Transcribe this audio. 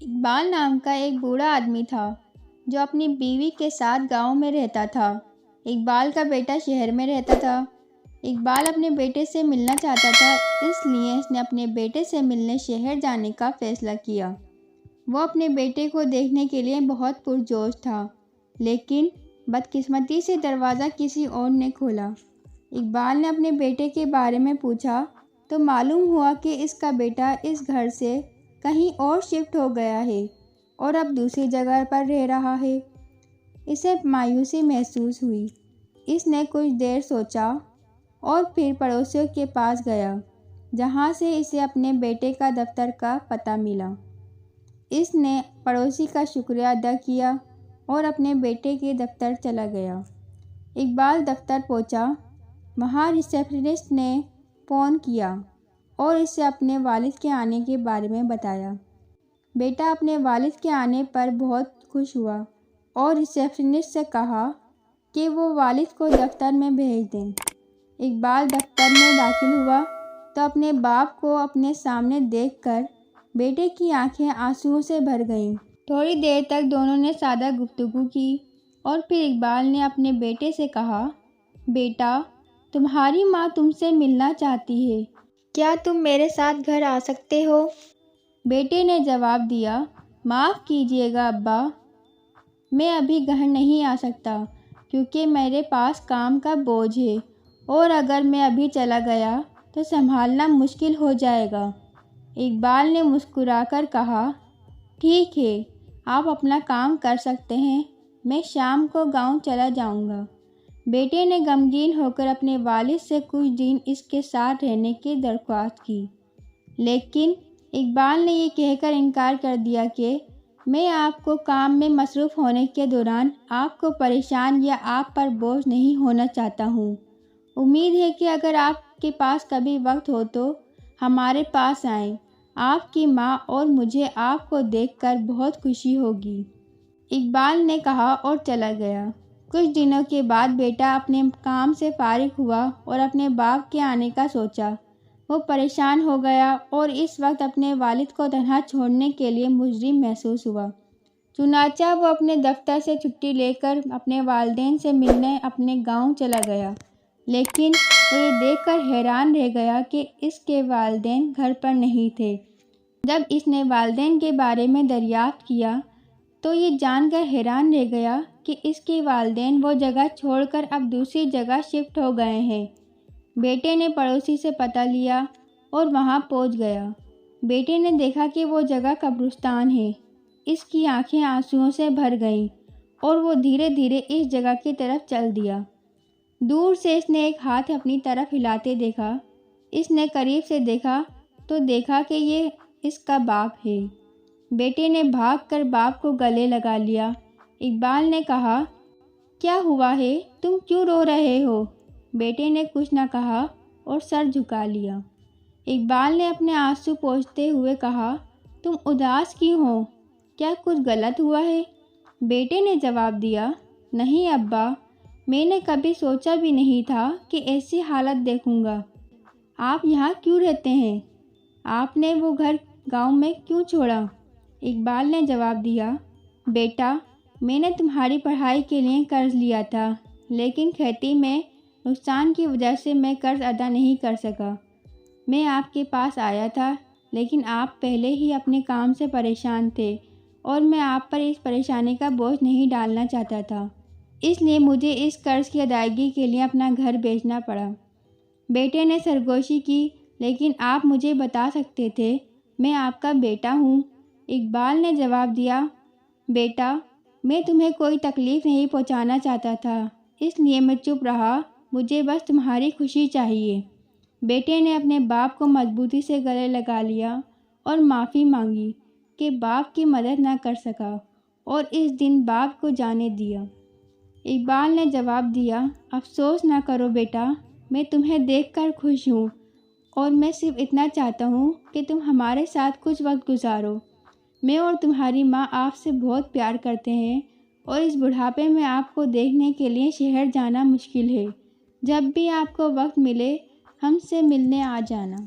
اقبال نام کا ایک بوڑھا آدمی تھا جو اپنی بیوی کے ساتھ گاؤں میں رہتا تھا۔ اقبال کا بیٹا شہر میں رہتا تھا۔ اقبال اپنے بیٹے سے ملنا چاہتا تھا، اس لیے اس نے اپنے بیٹے سے ملنے شہر جانے کا فیصلہ کیا۔ وہ اپنے بیٹے کو دیکھنے کے لیے بہت پرجوش تھا، لیکن بدقسمتی سے دروازہ کسی اور نے کھولا۔ اقبال نے اپنے بیٹے کے بارے میں پوچھا تو معلوم ہوا کہ اس کا بیٹا اس گھر سے کہیں اور شفٹ ہو گیا ہے اور اب دوسری جگہ پر رہ رہا ہے۔ اسے مایوسی محسوس ہوئی۔ اس نے کچھ دیر سوچا اور پھر پڑوسیوں کے پاس گیا، جہاں سے اسے اپنے بیٹے کا دفتر کا پتہ ملا۔ اس نے پڑوسی کا شکریہ ادا کیا اور اپنے بیٹے کے دفتر چلا گیا۔ اقبال دفتر پہنچا۔ وہاں ریسیپشنسٹ نے فون کیا اور اسے اپنے والد کے آنے کے بارے میں بتایا۔ بیٹا اپنے والد کے آنے پر بہت خوش ہوا اور ریسیپشنسٹ سے کہا کہ وہ والد کو دفتر میں بھیج دیں۔ اقبال دفتر میں داخل ہوا تو اپنے باپ کو اپنے سامنے دیکھ کر بیٹے کی آنکھیں آنسوؤں سے بھر گئیں۔ تھوڑی دیر تک دونوں نے سادہ گفتگو کی اور پھر اقبال نے اپنے بیٹے سے کہا، بیٹا، تمہاری ماں تم سے ملنا چاہتی ہے، کیا تم میرے ساتھ گھر آ سکتے ہو؟ بیٹے نے جواب دیا، معاف کیجیے گا ابا، میں ابھی گھر نہیں آ سکتا کیونکہ میرے پاس کام کا بوجھ ہے اور اگر میں ابھی چلا گیا تو سنبھالنا مشکل ہو جائے گا۔ اقبال نے مسکرا کر کہا، ٹھیک ہے، آپ اپنا کام کر سکتے ہیں، میں شام کو گاؤں چلا جاؤں گا۔ بیٹے نے غمگین ہو کر اپنے والد سے کچھ دن اس کے ساتھ رہنے کی درخواست کی، لیکن اقبال نے یہ کہہ کر انکار کر دیا کہ میں آپ کو کام میں مصروف ہونے کے دوران آپ کو پریشان یا آپ پر بوجھ نہیں ہونا چاہتا ہوں۔ امید ہے کہ اگر آپ کے پاس کبھی وقت ہو تو ہمارے پاس آئیں، آپ کی ماں اور مجھے آپ کو دیکھ کر بہت خوشی ہوگی۔ اقبال نے کہا اور چلا گیا۔ کچھ دنوں کے بعد بیٹا اپنے کام سے فارغ ہوا اور اپنے باپ کے آنے کا سوچا۔ وہ پریشان ہو گیا اور اس وقت اپنے والد کو تنہا چھوڑنے کے لیے مجرم محسوس ہوا۔ چنانچہ وہ اپنے دفتر سے چھٹی لے کر اپنے والدین سے ملنے اپنے گاؤں چلا گیا، لیکن وہ یہ دیکھ کر حیران رہ گیا کہ اس کے والدین گھر پر نہیں تھے۔ جب اس نے والدین کے بارے میں دریافت کیا تو یہ جان کر حیران رہ گیا کہ اس کے والدین وہ جگہ چھوڑ کر اب دوسری جگہ شفٹ ہو گئے ہیں۔ بیٹے نے پڑوسی سے پتہ لیا اور وہاں پہنچ گیا۔ بیٹے نے دیکھا کہ وہ جگہ قبرستان ہے۔ اس کی آنکھیں آنسوؤں سے بھر گئیں اور وہ دھیرے دھیرے اس جگہ کی طرف چل دیا۔ دور سے اس نے ایک ہاتھ اپنی طرف ہلاتے دیکھا۔ اس نے قریب سے دیکھا تو دیکھا کہ یہ اس کا باپ ہے۔ بیٹے نے بھاگ کر باپ کو گلے لگا لیا۔ اقبال نے کہا، کیا ہوا ہے؟ تم کیوں رو رہے ہو؟ بیٹے نے کچھ نہ کہا اور سر جھکا لیا۔ اقبال نے اپنے آنسو پوچھتے ہوئے کہا، تم اداس کیوں ہو؟ کیا کچھ غلط ہوا ہے؟ بیٹے نے جواب دیا، نہیں ابا، میں نے کبھی سوچا بھی نہیں تھا کہ ایسی حالت دیکھوں گا۔ آپ یہاں کیوں رہتے ہیں؟ آپ نے وہ گھر گاؤں میں کیوں چھوڑا؟ اقبال نے جواب دیا، بیٹا، میں نے تمہاری پڑھائی کے لیے قرض لیا تھا، لیکن کھیتی میں نقصان کی وجہ سے میں قرض ادا نہیں کر سکا۔ میں آپ کے پاس آیا تھا، لیکن آپ پہلے ہی اپنے کام سے پریشان تھے اور میں آپ پر اس پریشانی کا بوجھ نہیں ڈالنا چاہتا تھا، اس لیے مجھے اس قرض کی ادائیگی کے لیے اپنا گھر بیچنا پڑا۔ بیٹے نے سرگوشی کی، لیکن آپ مجھے بتا سکتے تھے، میں آپ کا بیٹا ہوں۔ اقبال نے جواب دیا، بیٹا، میں تمہیں کوئی تکلیف نہیں پہنچانا چاہتا تھا، اس لیے میں چپ رہا، مجھے بس تمہاری خوشی چاہیے۔ بیٹے نے اپنے باپ کو مضبوطی سے گلے لگا لیا اور معافی مانگی کہ باپ کی مدد نہ کر سکا اور اس دن باپ کو جانے دیا۔ اقبال نے جواب دیا، افسوس نہ کرو بیٹا، میں تمہیں دیکھ کر خوش ہوں اور میں صرف اتنا چاہتا ہوں کہ تم ہمارے ساتھ کچھ وقت گزارو۔ میں اور تمہاری ماں آپ سے بہت پیار کرتے ہیں اور اس بڑھاپے میں آپ کو دیکھنے کے لیے شہر جانا مشکل ہے۔ جب بھی آپ کو وقت ملے ہم سے ملنے آ جانا۔